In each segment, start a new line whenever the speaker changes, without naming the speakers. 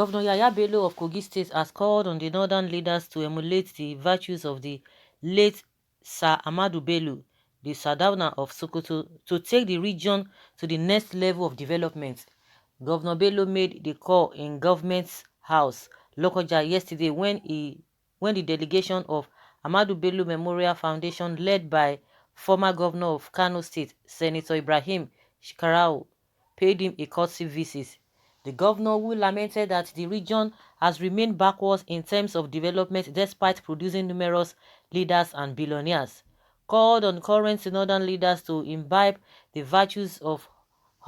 Governor Yahaya Bello of Kogi State has called on the northern leaders to emulate the virtues of the late Sir Ahmadu Bello, the Sardauna of Sokoto, to take the region to the next level of development. Governor Bello made the call in Government House, Lokoja, yesterday when the delegation of Ahmadu Bello Memorial Foundation, led by former governor of Kano State, Senator Ibrahim Shikarau, paid him a courtesy visit. The governor, who lamented that the region has remained backwards in terms of development despite producing numerous leaders and billionaires, called on current northern leaders to imbibe the virtues of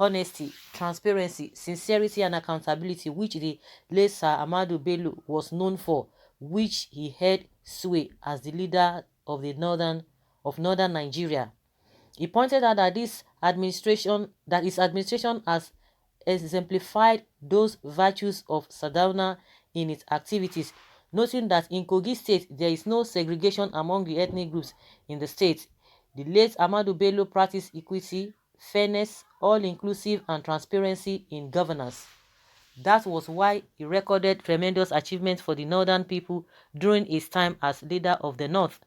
honesty, transparency, sincerity, and accountability which the late Sir Ahmadu Bello was known for, which he held sway as the leader of northern Nigeria. He pointed out that his administration has exemplified those virtues of Sardauna in its activities, noting that in Kogi State there is no segregation among the ethnic groups in the state. The late Ahmadu Bello practiced equity, fairness, all-inclusive, and transparency in governance. That was why he recorded tremendous achievements for the northern people during his time as leader of the North.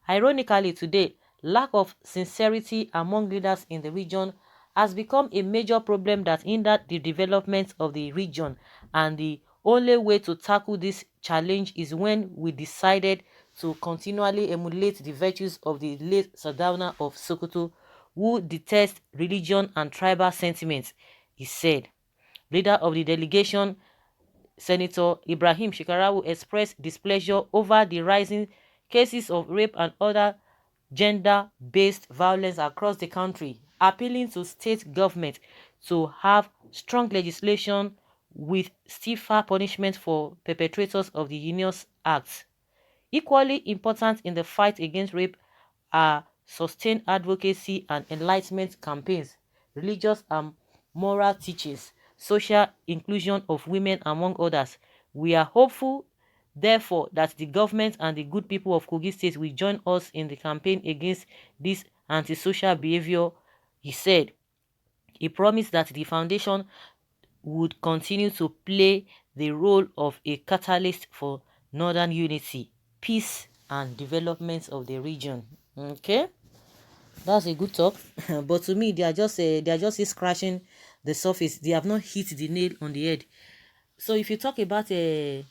Ironically, today, lack of sincerity among leaders in the region has become a major problem that hindered the development of the region, and the only way to tackle this challenge is when we decided to continually emulate the virtues of the late Sardauna of Sokoto, who detests religion and tribal sentiments, he said. Leader of the delegation, Senator Ibrahim Shikarau, expressed displeasure over the rising cases of rape and other gender-based violence across the country, appealing to state government to have strong legislation with stiffer punishment for perpetrators of the heinous acts. Equally important in the fight against rape are sustained advocacy and enlightenment campaigns, religious and moral teachings, social inclusion of women, among others. We are hopeful, therefore, that the government and the good people of Kogi State will join us in the campaign against this antisocial behavior, he said. He promised that the foundation would continue to play the role of a catalyst for northern unity, peace, and development of the region. Okay, that's a good talk. But to me, they are just scratching the surface. They have not hit the nail on the head. So if you talk about the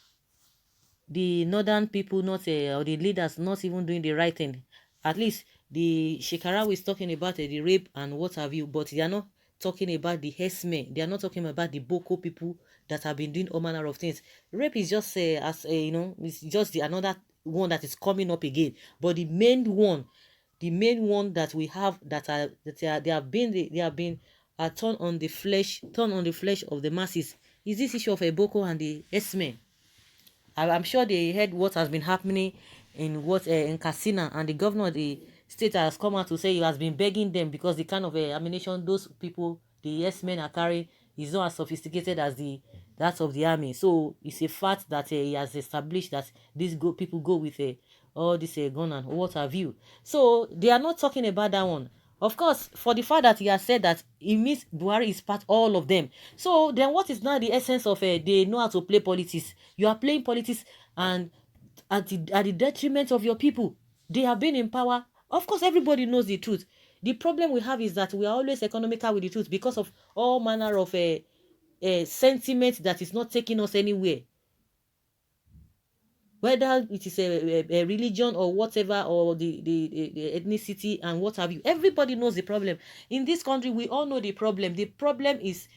northern people not or the leaders not even doing the right thing, at least the Shekarawa is talking about the rape and what have you, but they are not talking about the herdsmen. They are not talking about the Boko people that have been doing all manner of things. Rape is just it's just another one that is coming up again. But the main one that we have they have been turned on the flesh of the masses is this issue of a Boko and the herdsmen. I'm sure they heard what has been happening in Katsina, and the governor of the state has come out to say he has been begging them because the kind of ammunition those people, the yes men, are carrying is not as sophisticated as that of the army. So it's a fact that he has established that these people go with all this gun and what have you. So they are not talking about that one. Of course, for the fact that he has said that it means Buhari is part all of them. So then what is now the essence of they know how to play politics? You are playing politics and at the detriment of your people. They have been in power. Of course, everybody knows the truth. The problem we have is that we are always economical with the truth because of all manner of sentiment that is not taking us anywhere. Whether it is a religion or whatever, or the ethnicity and what have you, everybody knows the problem. In this country, we all know the problem. The problem is,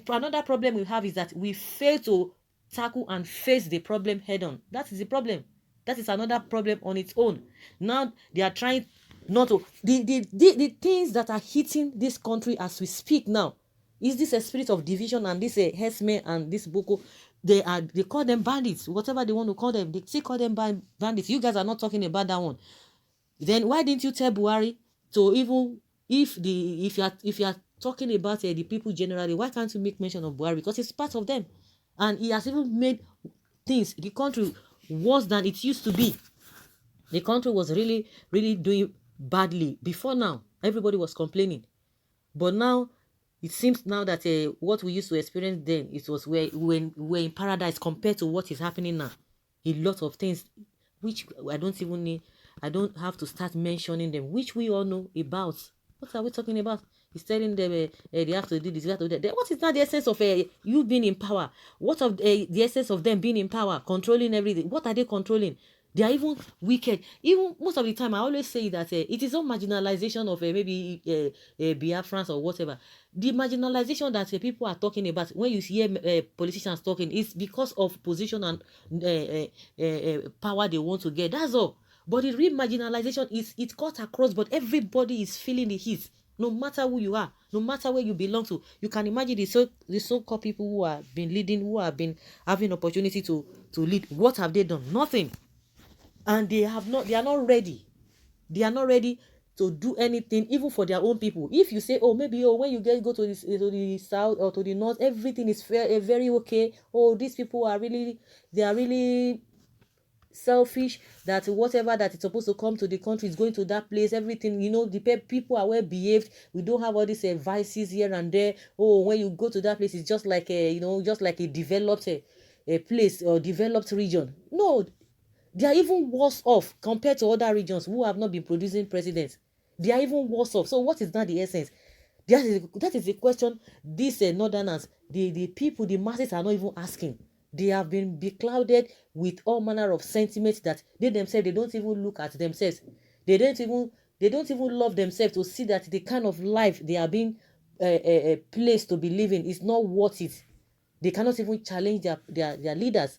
another problem we have is that we fail to tackle and face the problem head on. That is the problem. That is another problem on its own. Now they are trying not to, the things that are hitting this country as we speak now is this a spirit of division, and this herdsmen and this Boko. They call them bandits, whatever they want to call them. They still call them bandits. You guys are not talking about that one. Then why didn't you tell Buhari to, even if you are talking about the people generally, why can't you make mention of Buhari? Because it's part of them, and he has even made the country worse than it used to be. The country was really, really doing badly before now. Everybody was complaining, but now It seems now that what we used to experience then, it was where when we were in paradise compared to what is happening now. A lot of things which I don't even need, I don't have to start mentioning them, which we all know about. What are we talking about? He's telling them they have to do this, they have to do that. What is not the essence of you being in power? What of the essence of them being in power, controlling everything? What are they controlling? They are even wicked. Even most of the time, I always say that it is not marginalization of maybe Biafrans or whatever. The marginalization that people are talking about when you hear politicians talking is because of position and power they want to get. That's all. But the real marginalization is it cuts across, but everybody is feeling the heat. No matter who you are, no matter where you belong to, you can imagine the so-called people who have been leading, who have been having opportunity to lead. What have they done? Nothing. And they are not ready. They are not ready to do anything even for their own people. If you say, oh, maybe when you go to the south or to the north, everything is fair, very okay. Oh, these people are really, they are really selfish, that whatever that is supposed to come to the country is going to that place. Everything, the people are well behaved. We don't have all these vices here and there. Oh, when you go to that place, it's just like just like a developed a place or developed region. No, they are even worse off compared to other regions who have not been producing presidents. They are even worse off. So what is not the essence? That is the question these northerners, the people, the masses are not even asking. They have been beclouded with all manner of sentiments that they themselves, they don't even look at themselves. They don't even love themselves to see that the kind of life they are being placed to be living is not worth it. They cannot even challenge their leaders.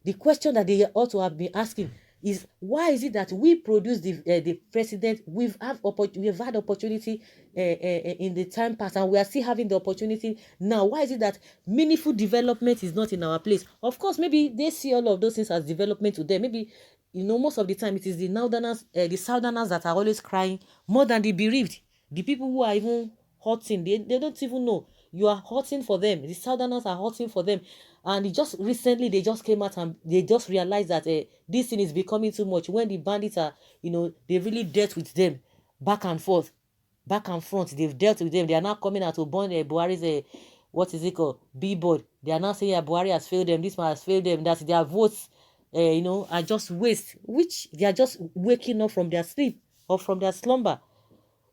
The question that they ought to have been asking is, why is it that we produce the president? We've had opportunity in the time past, and we are still having the opportunity now. Why is it that meaningful development is not in our place? Of course, maybe they see all of those things as development to them. Maybe most of the time it is the northerners, the southerners that are always crying more than the bereaved. The people who are even hurting, they don't even know you are hurting for them. The southerners are hurting for them. And it just recently they just came out and they just realized that this thing is becoming too much. When the bandits are, they really dealt with them back and forth, back and front. They've dealt with them. They are now coming out to burn Buhari's what is it called, billboard. They are now saying Buhari has failed them, this man has failed them, that their votes are just waste, which they are just waking up from their sleep or from their slumber.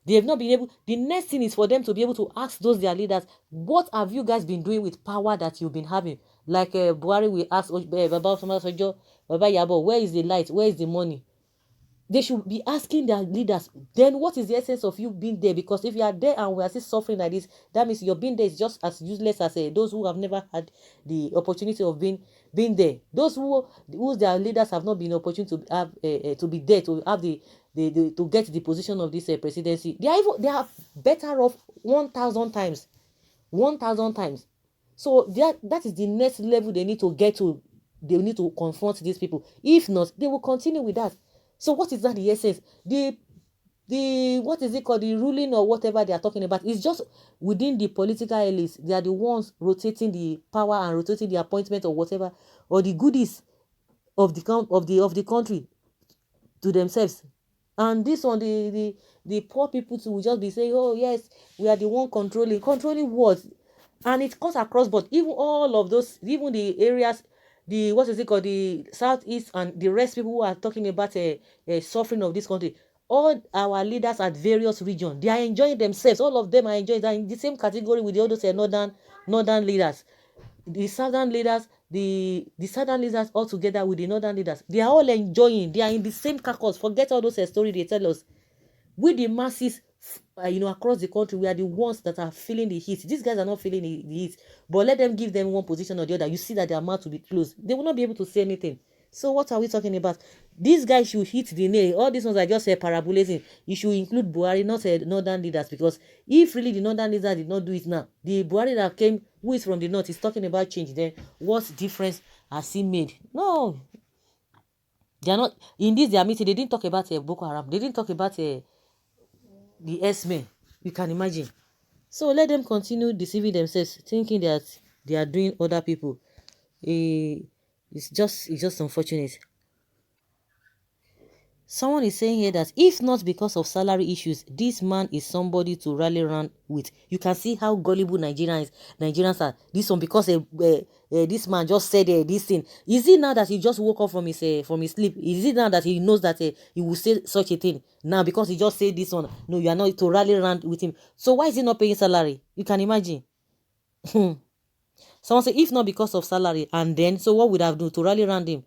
They have not been able. The next thing is for them to be able to ask those their leaders, what have you guys been doing with power that you've been having? Like Buhari will ask Baba Sojo, Baba Yabo, where is the light? Where is the money? They should be asking their leaders, then what is the essence of you being there? Because if you are there and we are still suffering like this, that means your being there is just as useless as those who have never had the opportunity of being there. Those whose their leaders have not been opportunity to have to be there, to have the to get the position of this presidency. They are better off 1,000 times, 1,000 times. So that is the next level they need to get to. They need to confront these people. If not, they will continue with that. So what is that the essence? The what is it called? The ruling or whatever they are talking about is just within the political elites. They are the ones rotating the power and rotating the appointment or whatever, or the goodies of the country to themselves. And this one, the poor people too will just be saying, oh yes, we are the one controlling what? And it cuts across, but even all of those, even the areas, the what is it called, the southeast and the rest people who are talking about a suffering of this country, all our leaders at various regions, they are enjoying themselves. All of them are enjoying. They are in the same category with the other northern leaders. The southern leaders, the southern leaders all together with the northern leaders, they are all enjoying. They are in the same carcass. Forget all those stories they tell us. We the masses, across the country, we are the ones that are feeling the heat. These guys are not feeling the heat, but let them give them one position or the other. You see that their mouth will be closed. They will not be able to say anything. So what are we talking about? These guys should hit the nail. All these ones are just parabolizing. You should include Buhari, not northern leaders, because if really the northern leaders did not do it now, the Buhari that came, who is from the north, is talking about change. Then what difference has he made? No, they are not. In this their meeting, they didn't talk about Boko Haram. They didn't talk about the S-men. You can imagine. So let them continue deceiving themselves, thinking that they are doing other people. It's just unfortunate. Someone is saying here that if not because of salary issues, this man is somebody to rally around with. You can see how gullible Nigerians are. This one because this man just said this thing. Is it now that he just woke up from his sleep? Is it now that he knows that he will say such a thing now because he just said this one? No, you are not to rally around with him. So why is he not paying salary? You can imagine. Someone say if not because of salary, and then so what would I have done to rally around him?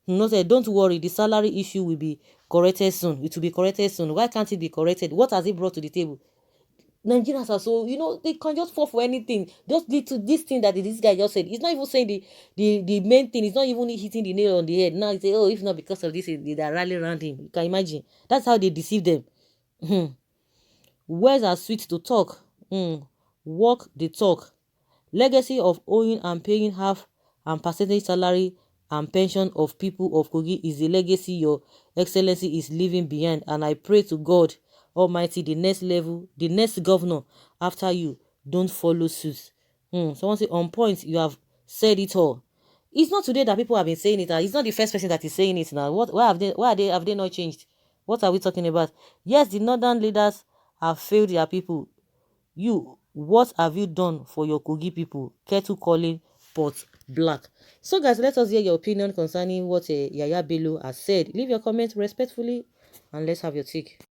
No, say don't worry, the salary issue will be corrected soon. It will be corrected soon. Why can't it be corrected? What has it brought to the table? Nigerians are so, they can just fall for anything. Just lead to this thing that this guy just said. He's not even saying the main thing. He's not even hitting the nail on the head. Now he say, oh, if not because of this, they are rallying around him. You can imagine. That's how they deceive them. Words are sweet to talk. Walk the talk. Legacy of owing and paying half and percentage salary and pension of people of Kogi is the legacy your excellency is leaving behind, and I pray to God Almighty the next governor after you don't follow suit. Someone say on point, you have said it all. It's not today that people have been saying it. It's not the first person that is saying it now. Why have they not changed? What are we talking about? Yes, the northern leaders have failed their people. You, what have you done for your Kogi people? Kettle calling pot black. So guys, let us hear your opinion concerning what Yahaya Bello has said. Leave your comments respectfully and let's have your take.